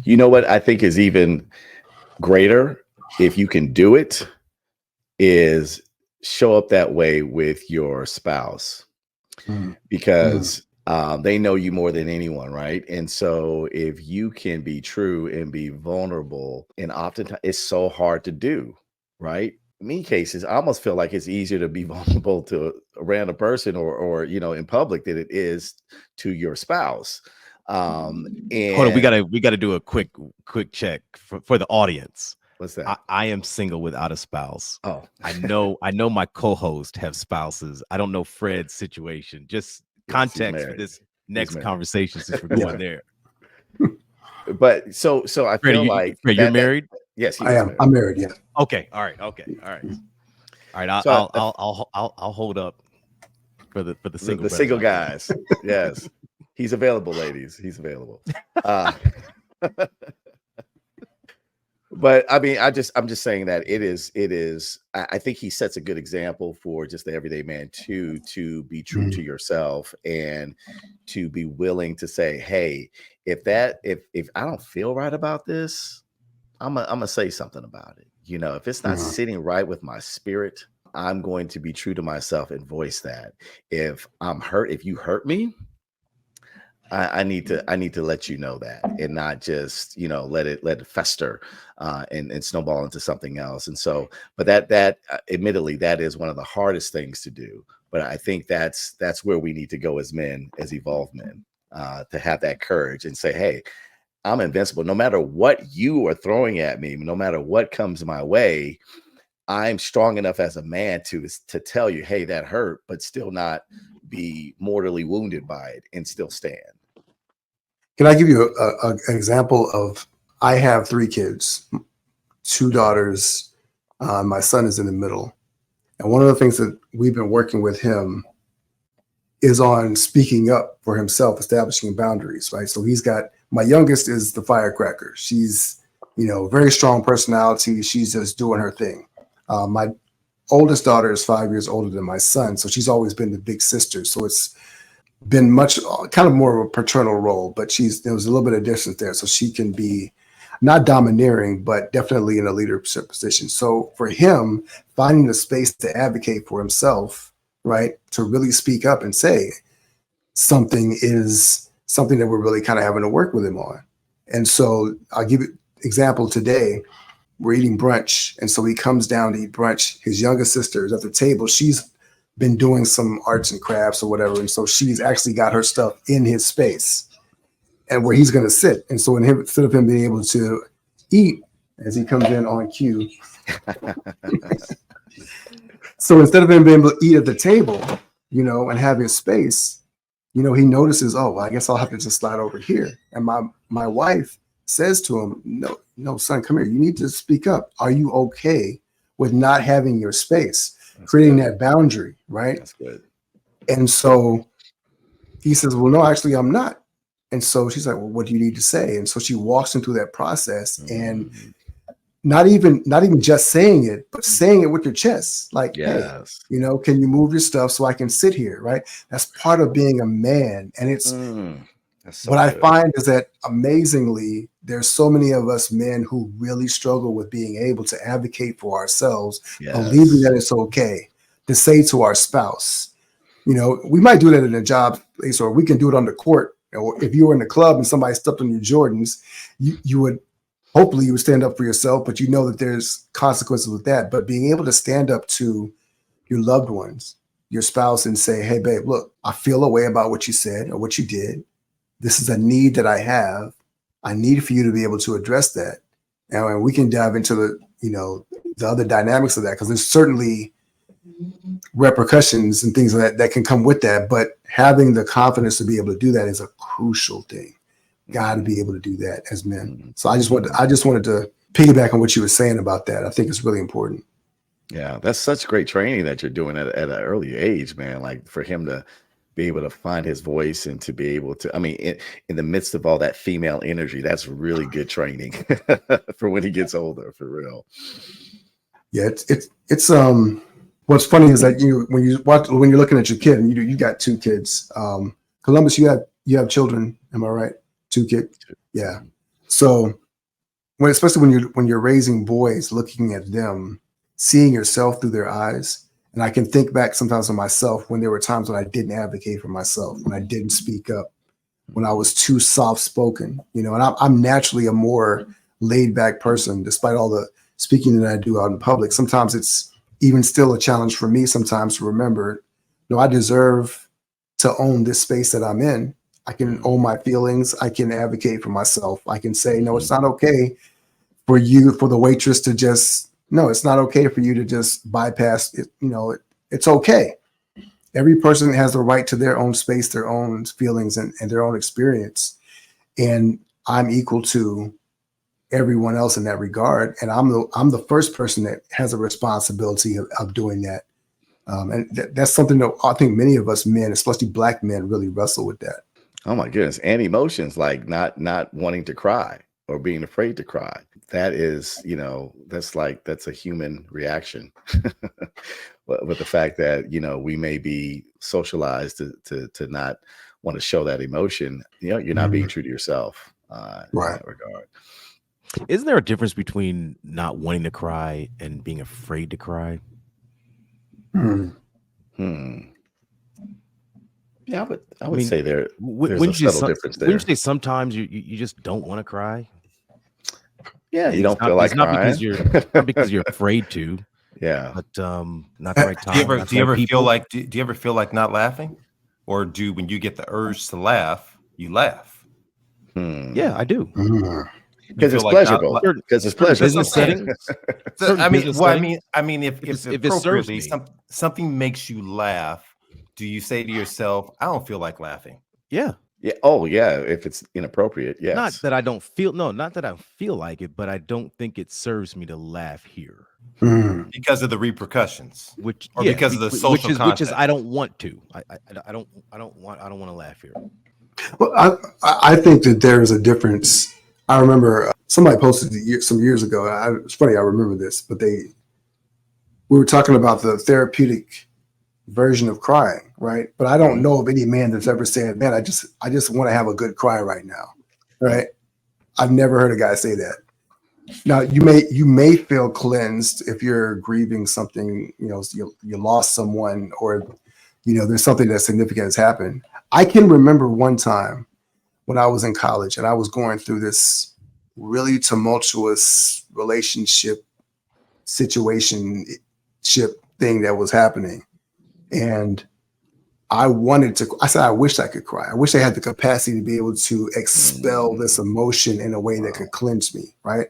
You know what I think is even greater, if you can do it, is show up that way with your spouse, Mm, mm, because they know you more than anyone, right? And so if you can be true and be vulnerable, and oftentimes it's so hard to do, right? In many cases, I almost feel like it's easier to be vulnerable to a random person, or in public, than it is to your spouse. Hold on, we And gotta do a quick check for the audience. what's that? I am single without a spouse. Oh, I know my co-host have spouses. I don't know Fred's situation. Just yes, he's context for married. this He's next married. conversation since we're yeah, going there. But so I Fred, feel like you're that married? yes, he I is am. married. I'm married. Yeah. Okay, all right, all right. So I'll hold up for the single the brothers single out there. guys, yes, he's available, ladies. He's available. Uh, but I mean, I'm just saying that it is. I think he sets a good example for just the everyday man too, to be true Mm, to yourself, and to be willing to say, hey, if I don't feel right about this, I'm gonna say something about it. If it's not mm, sitting right with my spirit, I'm going to be true to myself and voice that. If I'm hurt, if you hurt me, I need to let you know that, and not just let it fester, and snowball into something else. And so, but that admittedly, that is one of the hardest things to do. But I think that's where we need to go as men, as evolved men, to have that courage and say, hey, I'm invincible. No matter what you are throwing at me, no matter what comes my way, I'm strong enough as a man to tell you, hey, that hurt, but still not be mortally wounded by it, and still stand. Can I give you an example of? I have three kids, two daughters. My son is in the middle, and one of the things that we've been working with him is on speaking up for himself, establishing boundaries. Right. So he's got my youngest is the firecracker. She's very strong personality. She's just doing her thing. My oldest daughter is 5 years older than my son, so she's always been the big sister. So it's been much kind of more of a paternal role, but there was a little bit of distance there, so she can be not domineering, but definitely in a leadership position. So for him, finding the space to advocate for himself, right, to really speak up and say something is something that we're really kind of having to work with him on. And so I'll give you an example today. We're eating brunch, and so he comes down to eat brunch. His youngest sister is at the table. She's been doing some arts and crafts or whatever, and so she's actually got her stuff in his space and where he's going to sit. And so instead of him being able to eat as he comes in on cue, so instead of him being able to eat at the table, and have his space, he notices, oh, well, I guess I'll have to just slide over here. And my wife says to him, no, son, come here. You need to speak up. Are you okay with not having your space? That's Creating good. that boundary, right? That's good. And so he says, well, no, actually, I'm not. And so she's like, well, what do you need to say? And so she walks him through that process, and Mhm. not even just saying it, but saying it with your chest. Like, hey, Yes. can you move your stuff so I can sit here, right? That's part of being a man. And it's That's so what I good. find is that amazingly, there's so many of us men who really struggle with being able to advocate for ourselves, believing Yes. that it's okay to say to our spouse, we might do that in a job place, or we can do it on the court. Or if you were in the club and somebody stepped on your Jordans, you would hopefully you would stand up for yourself, but that there's consequences with that. But being able to stand up to your loved ones, your spouse, and say, hey, babe, look, I feel a way about what you said or what you did. This is a need that I have. I need for you to be able to address that. And we can dive into the other dynamics of that, because there's certainly repercussions and things that can come with that. But having the confidence to be able to do that is a crucial thing. Got to be able to do that as men. So I just wanted to piggyback on what you were saying about that. I think it's really important. Yeah, that's such great training that you're doing at an early age, man. Like, for him to be able to find his voice, and to be able to, I mean, in the midst of all that female energy, that's really good training for when he gets older, for real. Yeah, it's what's funny is that when you're looking at your kid, and you got two kids, Columbus, you have children, am I right? Two kids. Yeah. So especially when you're raising boys, looking at them, seeing yourself through their eyes. And I can think back sometimes of myself when there were times when I didn't advocate for myself, when I didn't speak up, when I was too soft spoken, and I'm naturally a more laid back person, despite all the speaking that I do out in public. Sometimes it's even still a challenge for me sometimes to remember, no, I deserve to own this space that I'm in. I can own my feelings. I can advocate for myself. I can say, no, it's not okay for the waitress to just, no, it's not okay for you to just bypass it. It's okay. Every person has the right to their own space, their own feelings, and their own experience. And I'm equal to everyone else in that regard. And I'm the first person that has a responsibility of doing that. And that's something that I think many of us men, especially Black men, really wrestle with that. Oh my goodness. And emotions like not wanting to cry or being afraid to cry. That is, that's a human reaction. But the fact that, we may be socialized to not want to show that emotion, you're not being true to yourself in that regard. Isn't there a difference between not wanting to cry and being afraid to cry? Yeah, I would say there's a subtle difference there. When you say sometimes you just don't want to cry? Yeah, you don't feel like crying. Not because you're afraid to. Yeah, but not the right time. Do you ever feel like not laughing, or when you get the urge to laugh, you laugh? Yeah, I do. Because it's pleasurable. Because it's pleasurable. Business settings. I mean, if appropriately something makes you laugh, do you say to yourself, "I don't feel like laughing"? Yeah. Yeah. Oh, yeah. If it's inappropriate, yes. Not that I feel like it, but I don't think it serves me to laugh here because of the repercussions, because of the social context. Which is I don't want to. I don't want to laugh here. Well, I think that there is a difference. I remember somebody posted some years ago. It's funny, I remember this, but we were talking about the therapeutic version of crying, right? But I don't know of any man that's ever said, "Man, I just want to have a good cry right now," right? I've never heard a guy say that. Now you may feel cleansed if you're grieving something, you lost someone, or there's something that significant has happened. I can remember one time when I was in college and I was going through this really tumultuous situationship thing that was happening. And I said, I wish I could cry. I wish I had the capacity to be able to expel this emotion in a way that could cleanse me. Right.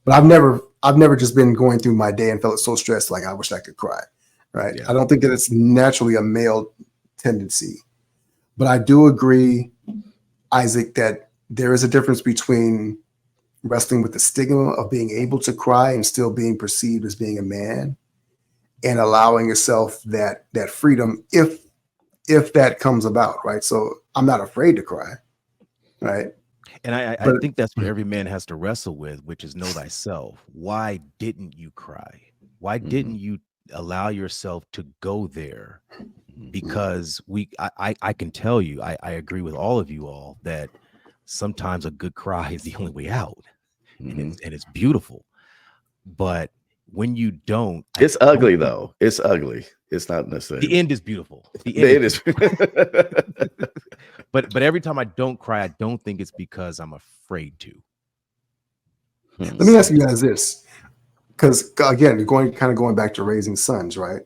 But I've never just been going through my day and felt so stressed, like I wish I could cry. Right. Yeah. I don't think that it's naturally a male tendency, but I do agree, Isaac, that there is a difference between wrestling with the stigma of being able to cry and still being perceived as being a man, and allowing yourself that freedom if that comes about, right? So I'm not afraid to cry, right? And I think that's what every man has to wrestle with, which is know thyself. Why didn't you cry? Why didn't you allow yourself to go there? Because I can tell you, I agree with all of you all that sometimes a good cry is the only way out, and it's beautiful. But when you don't, it's ugly though. It's ugly. It's not necessarily. The end is beautiful. The end is. But every time I don't cry, I don't think it's because I'm afraid to. Let me ask you guys this, because again, going back to raising sons, right?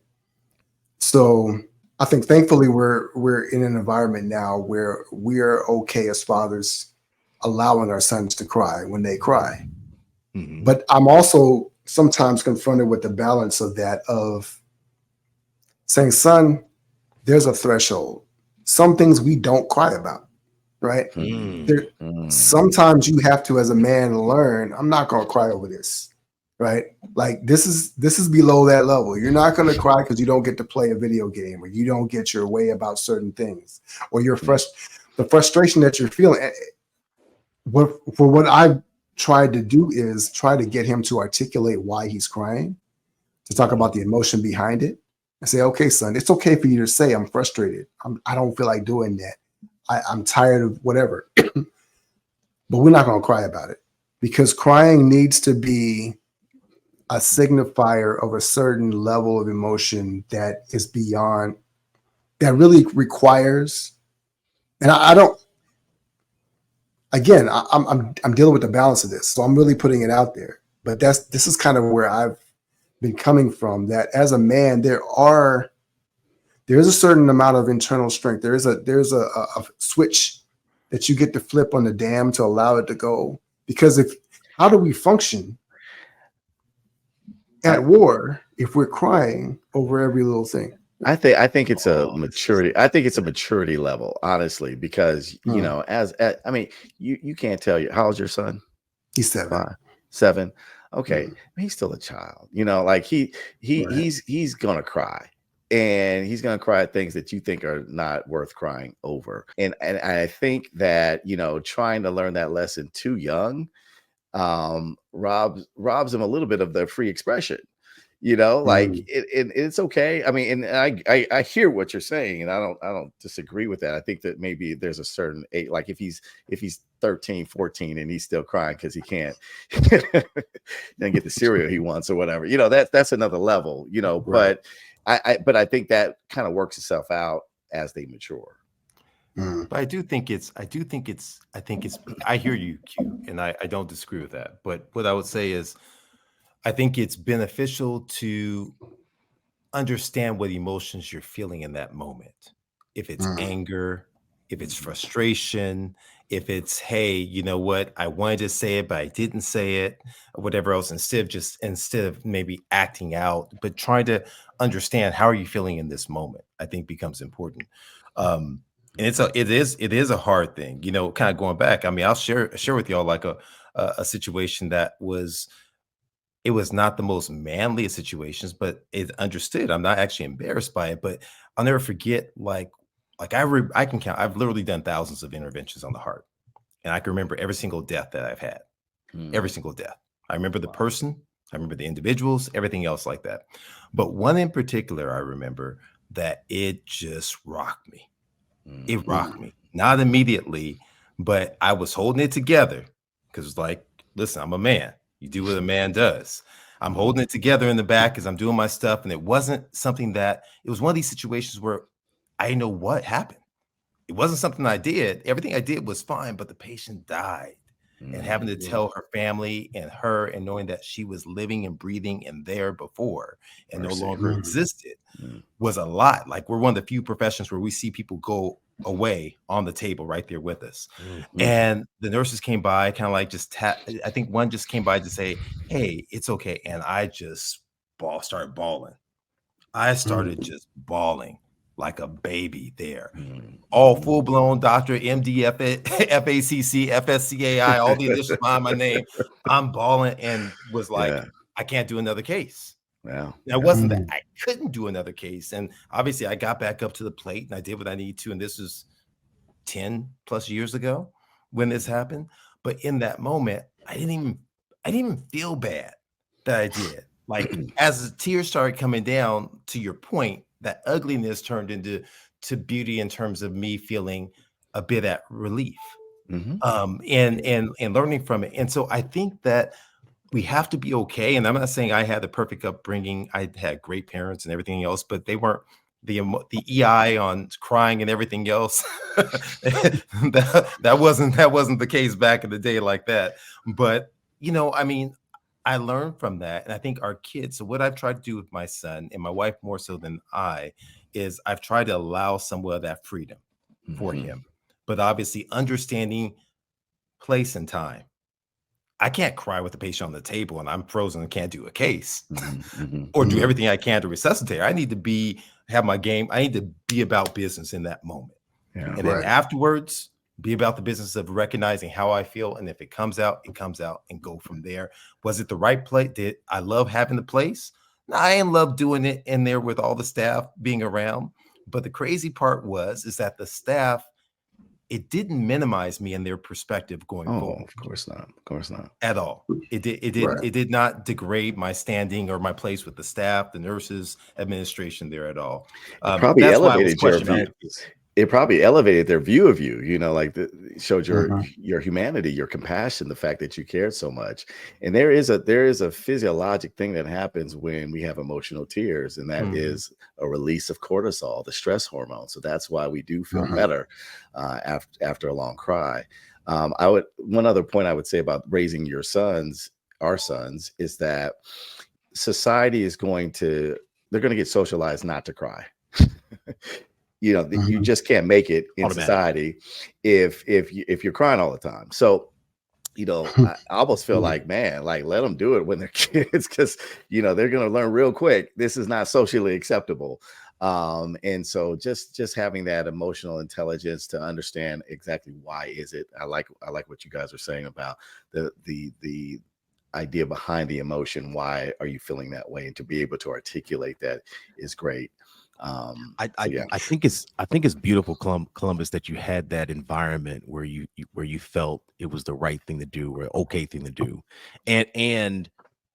So I think thankfully we're in an environment now where we're okay as fathers allowing our sons to cry when they cry. But I'm also sometimes confronted with the balance of that, of saying, son, there's a threshold. Some things we don't cry about, right? Sometimes you have to, as a man, learn, I'm not going to cry over this, right? Like this is below that level. You're not going to cry because you don't get to play a video game, or you don't get your way about certain things, or the frustration that you're feeling. For what I've tried to do is try to get him to articulate why he's crying, to talk about the emotion behind it, and say, okay, son, it's okay for you to say I'm frustrated. I don't feel like doing that. I'm tired of whatever. but we're not going to cry about it, because crying needs to be a signifier of a certain level of emotion that is beyond, that really requires. And I don't. Again, I'm dealing with the balance of this, so I'm really putting it out there. But this is kind of where I've been coming from. That as a man, there is a certain amount of internal strength. There's a switch that you get to flip on the dam to allow it to go. Because how do we function at war if we're crying over every little thing? I think it's a maturity. I think it's a maturity level, honestly, because you know, I mean, you can't tell you how old's your son? He's 7. 5, 7. Okay, he's still a child. You know, like he's gonna cry, and he's gonna cry at things that you think are not worth crying over. And I think that, you know, trying to learn that lesson too young robs him a little bit of the free expression. You know, like it's okay. I mean, and I hear what you're saying, and I don't disagree with that. I think that maybe there's a certain age, like if he's 13, 14 and he's still crying because he can't then get the cereal he wants or whatever, you know, that's another level, you know. Right. But I think that kind of works itself out as they mature. But I think it's I hear you, Q, and I don't disagree with that. But what I would say is, I think it's beneficial to understand what emotions you're feeling in that moment. If it's anger, if it's frustration, if it's, hey, you know what, I wanted to say it, but I didn't say it, or whatever else, instead of maybe acting out, but trying to understand how are you feeling in this moment, I think becomes important. And it is a hard thing, you know, kind of going back. I mean, I'll share with y'all like a situation that was, it was not the most manly of situations, but it understood. I'm not actually embarrassed by it, but I'll never forget, I can count, I've literally done thousands of interventions on the heart. And I can remember every single death that I've had, every single death. I remember the person, I remember the individuals, everything else like that. But one in particular, I remember that it just rocked me. It rocked me, not immediately, but I was holding it together because it's like, listen, I'm a man. You do what a man does. I'm holding it together in the back as I'm doing my stuff. And it wasn't something that, it was one of these situations where I didn't know what happened. It wasn't something I did. Everything I did was fine, but the patient died. And having to tell her family and her, and knowing that she was living and breathing and there before and no longer existed was a lot. Like, we're one of the few professions where we see people go away on the table right there with us. And the nurses came by, kind of like I think one just came by to say, hey, it's okay. And I just started bawling. I started just bawling like a baby there. All full-blown doctor, MD, FACC, FSCAI, all the initials behind my name. I'm bawling and was like, I can't do another case. Wow. Now, it wasn't that I couldn't do another case. And obviously I got back up to the plate and I did what I needed to. And this was 10 plus years ago when this happened. But in that moment, I didn't even feel bad that I did. Like, as the tears started coming down, to your point, that ugliness turned into beauty in terms of me feeling a bit at relief, and learning from it. And so I think that we have to be okay. And I'm not saying I had the perfect upbringing. I had great parents and everything else, but they weren't the EI on crying and everything else. that wasn't the case back in the day like that. But, you know, I mean, I learned from that. And I think our kids, so what I've tried to do with my son and my wife more so than is I've tried to allow some of that freedom for him, but obviously understanding place and time. I can't cry with the patient on the table and I'm frozen and can't do a case or do everything I can to resuscitate. I need to have my game. I need to be about business in that moment. And then afterwards, be about the business of recognizing how I feel. And if it comes out, it comes out, and go from there. Was it the right place? Did I love having the place? No, I didn't love doing it in there with all the staff being around. But the crazy part is that the staff, it didn't minimize me in their perspective going forward. Of course not. Of course not. At all. It did not degrade my standing or my place with the staff, the nurses, administration there at all. Probably elevated your view. it probably elevated their view of you, like showed Mhm. your humanity, your compassion, the fact that you cared so much. And there is a physiologic thing that happens when we have emotional tears, and that Mhm. is a release of cortisol, the stress hormone. So that's why we do feel Mhm. better after a long cry. I would One other point I would say about raising our sons, is that society is they're going to get socialized not to cry. You Mhm. just can't make it in Automatic. society if you're crying all the time. So I almost feel Mhm. like, man, like, let them do it when they're kids, because they're going to learn real quick this is not socially acceptable. And so just having that emotional intelligence to understand exactly why is it. I like what you guys are saying about the idea behind the emotion. Why are you feeling that way? And to be able to articulate that is great. I, So I yeah. I think it's beautiful, Columbus, that you had that environment where where you felt it was the right thing to do, or okay thing to do, and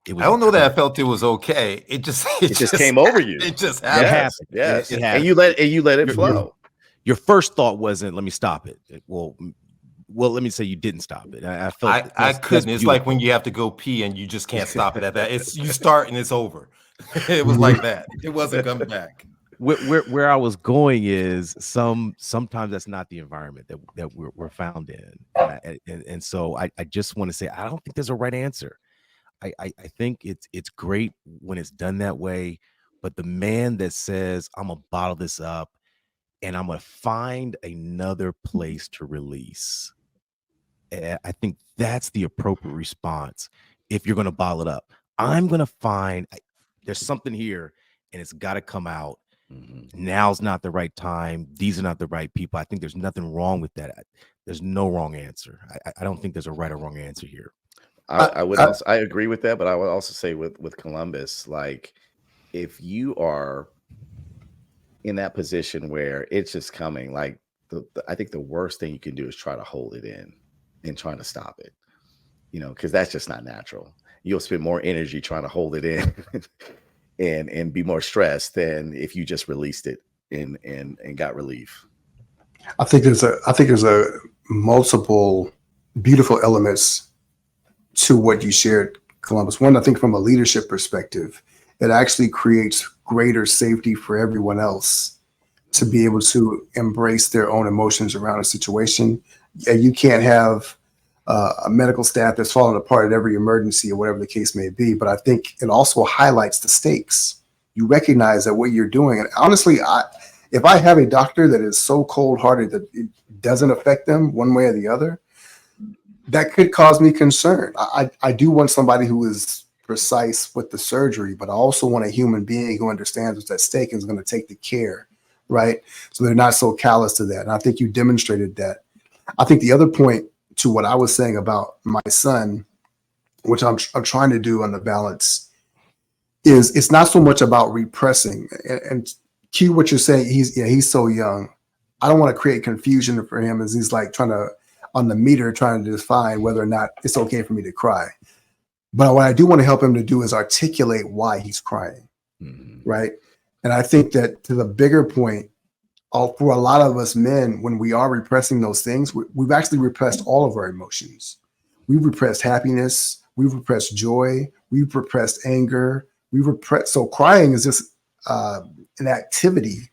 it I was don't know that I encouraged. felt it was okay. It just It just came over you. it just It happened. Yes, happened. It yes. And happened. you let it Your your flow. your first thought wasn't, "Let me stop it." Well, let me say you didn't stop it. I felt I that's couldn't. It's like when beautiful. you have to go pee and you just can't stop it at that. It's you start and it's over. It was Mhm. like that. It wasn't coming back. Where I was going is sometimes that's not the environment that we're found in, and so I just want to say I don't think there's a right answer. I think it's great when it's done that way, but the man that says I'm gonna bottle this up and I'm gonna find another place to release, I think that's the appropriate response. If you're gonna bottle it up, I'm gonna find there's something here, and it's got to come out. Mhm. Now's not the right time. These are not the right people. I think there's nothing wrong with that. There's no wrong answer. I don't think there's a right or wrong answer here. I, I, I agree with that, but I would also say with Columbus, like, if you are in that position where it's just coming, like, I think the worst thing you can do is try to hold it in and trying to stop it, because that's just not natural. You'll spend more energy trying to hold it in and be more stressed than if you just released it and got relief. I think there's a multiple beautiful elements to what you shared, Columbus. One, I think from a leadership perspective, it actually creates greater safety for everyone else to be able to embrace their own emotions around a situation. Yeah, you can't have a medical staff that's falling apart at every emergency or whatever the case may be. But I think it also highlights the stakes. You recognize that what you're doing, and honestly, if I have a doctor that is so cold-hearted that it doesn't affect them one way or the other, that could cause me concern. I do want somebody who is precise with the surgery, but I also want a human being who understands what's at stake and is going to take the care, right? So they're not so callous to that. And I think you demonstrated that. I think the other point to what I was saying about my son, which I'm trying to do on the balance, is it's not so much about repressing. And Q, what you're saying, he's so young. I don't want to create confusion for him as he's like trying to on the meter trying to define whether or not it's okay for me to cry. But what I do want to help him to do is articulate why he's crying, Mhm. right? And I think that to the bigger point, for a lot of us men, when we are repressing those things, we've actually repressed all of our emotions. We've repressed happiness. We've repressed joy. We've repressed anger. We've repressed. So crying is just uh, an activity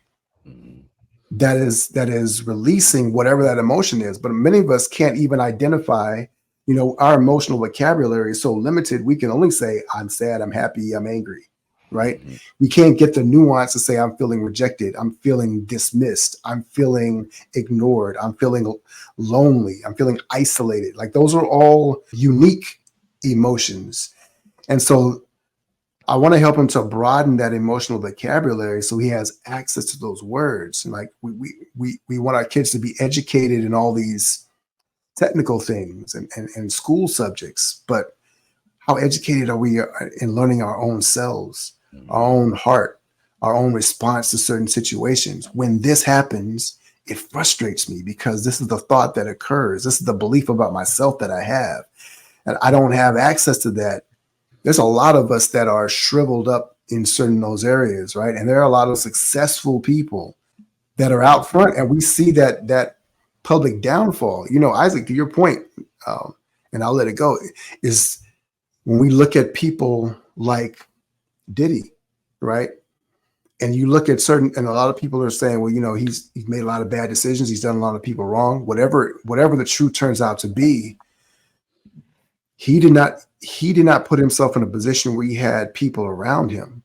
Mhm. that is releasing whatever that emotion is. But many of us can't even identify. Our emotional vocabulary is so limited. We can only say, "I'm sad. I'm happy. I'm angry." Right? Mhm. We can't get the nuance to say, "I'm feeling rejected. I'm feeling dismissed. I'm feeling ignored. I'm feeling lonely. I'm feeling isolated." Like those are all unique emotions, and so I want to help him to broaden that emotional vocabulary so he has access to those words. And like we want our kids to be educated in all these technical things and school subjects, but how educated are we in learning our own selves, our Mhm. own heart, our own response to certain situations? When this happens, it frustrates me because this is the thought that occurs. This is the belief about myself that I have. And I don't have access to that. There's a lot of us that are shriveled up in certain those areas, right? And there are a lot of successful people that are out front, and we see that public downfall. You know, Isaac, to your point, and I'll let it go, is when we look at people like Diddy, right? And you look at certain, and a lot of people are saying, well, you know, he's made a lot of bad decisions. He's done a lot of people wrong. Whatever the truth turns out to be, he did not put himself in a position where he had people around him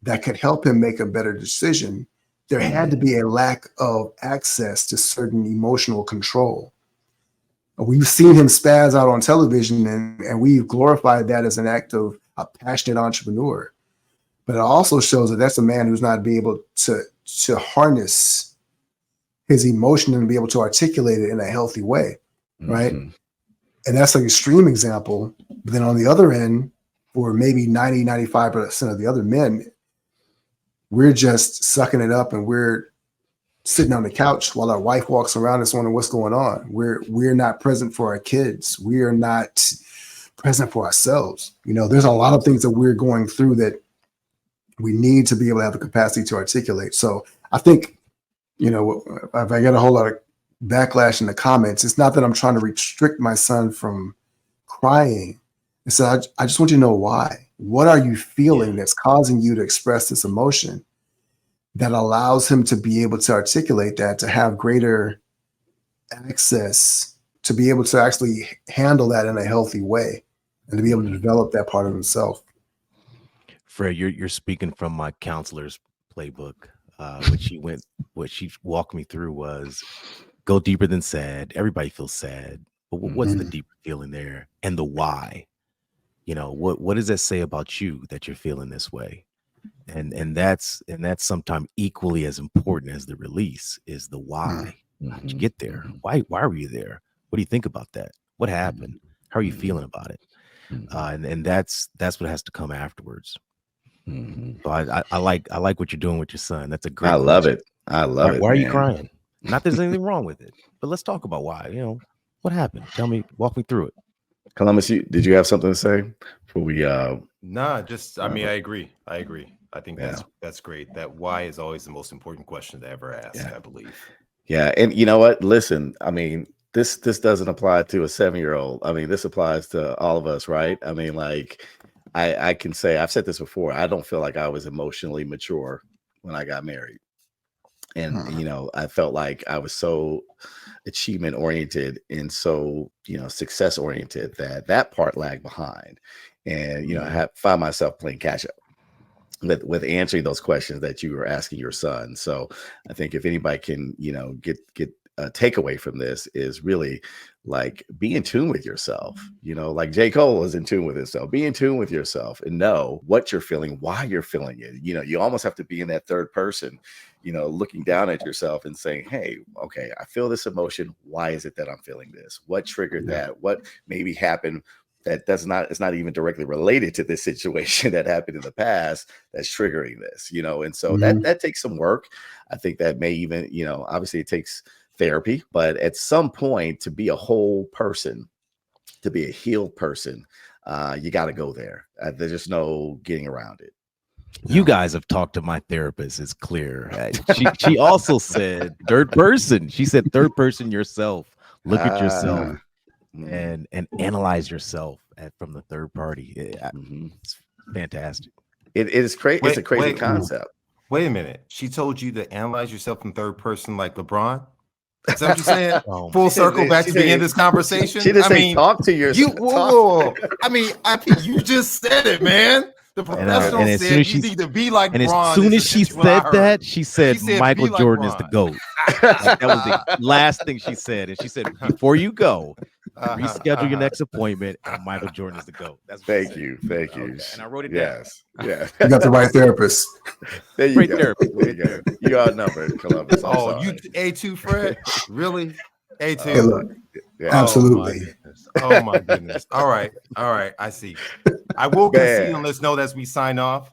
that could help him make a better decision. There had to be a lack of access to certain emotional control. We've seen him spaz out on television, and we've glorified that as an act of a passionate entrepreneur. But it also shows that that's a man who's not be able to harness his emotion and be able to articulate it in a healthy way, right? Mhm. And that's an extreme example. But then on the other end, for maybe 95% of the other men, we're just sucking it up and we're sitting on the couch while our wife walks around us wondering what's going on. We're not present for our kids. We are not present for ourselves. You know, there's a lot of things that we're going through that we need to be able to have the capacity to articulate. So I think, you know, if I get a whole lot of backlash in the comments, it's not that I'm trying to restrict my son from crying. It's that I just want you to know why. What are you feeling that's causing you to express this emotion that allows him to be able to articulate that, to have greater access, to be able to actually handle that in a healthy way, and to be able to develop that part of himself. Fred, you're speaking from my counselor's playbook. What she walked me through was go deeper than sad. Everybody feels sad, but what's the deeper feeling there, and the why? You know, what does that say about you that you're feeling this way? And that's sometimes equally as important as the release is the why. How'd you get there? Why were you there? What do you think about that? What happened? How are you feeling about it? And that's what has to come afterwards. So I like what you're doing with your son. That's a great. I love it. I love it. Why are you man. crying? Not that there's anything wrong with it, but let's talk about why. You know, what happened? Walk me through it. Columbus, did you have something to say before we? Nah, just I mean, I agree. I think that's great. That why is always the most important question to ever ask, I believe. Yeah, and you know what? Listen, I mean, this doesn't apply to a 7-year-old. I mean, this applies to all of us, right? I mean, like, I can say I've said this before. I don't feel like I was emotionally mature when I got married, and you know, I felt like I was so achievement oriented and so, you know, success oriented that part lagged behind, and you know, I found myself playing catch up with answering those questions that you were asking your son. So I think if anybody can, you know, get a takeaway from this is really like be in tune with yourself. You know, like J. Cole is in tune with himself. Be in tune with yourself and know what you're feeling, why you're feeling it. You know, you almost have to be in that third person, you know, looking down at yourself and saying, hey, okay, I feel this emotion. Why is it that I'm feeling this? What triggered that? What maybe happened that it's not even directly related to this situation that happened in the past that's triggering this, you know? And so that takes some work. I think that may even, you know, obviously it takes therapy, but at some point to be a whole person, to be a healed person, you got to go there. There's just no getting around it. You guys have talked to my therapist. It's clear. She also said third person. She said third person yourself. Look at yourself and analyze yourself from the third party. It's fantastic. It is crazy. It's a crazy concept. Wait a minute. She told you to analyze yourself in third person like LeBron? Is that what you're saying? Full circle back to the end of this conversation? She didn't say talk to yourself. I think you just said it, man. The professional said you need to be like and LeBron. As soon as she said that, she said Michael Jordan is the GOAT. Like, that was the last thing she said. And she said, before you go, reschedule your next appointment, and Michael Jordan is the GOAT. That's what Thank you. Okay. And I wrote it down. Yeah. You got the right therapist. There you go. There you go. You outnumbered, Columbus. You A2, Fred? Really? A2. Hey, look, absolutely. Oh my goodness. All right. I see. I will concede and let's know as we sign off.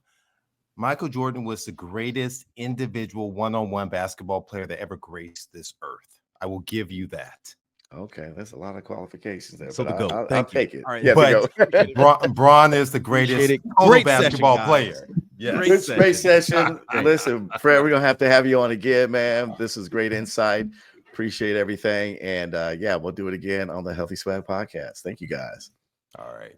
Michael Jordan was the greatest individual one-on-one basketball player that ever graced this earth. I will give you that. Okay, there's a lot of qualifications there. So but the GOAT. I'll take it. All right, yeah, but Bron is the greatest basketball player. Yeah. Great session. Great. Listen, Fred, we're gonna have to have you on again, man. This is great insight. Appreciate everything. And yeah, we'll do it again on the Healthy Swag podcast. Thank you guys. All right.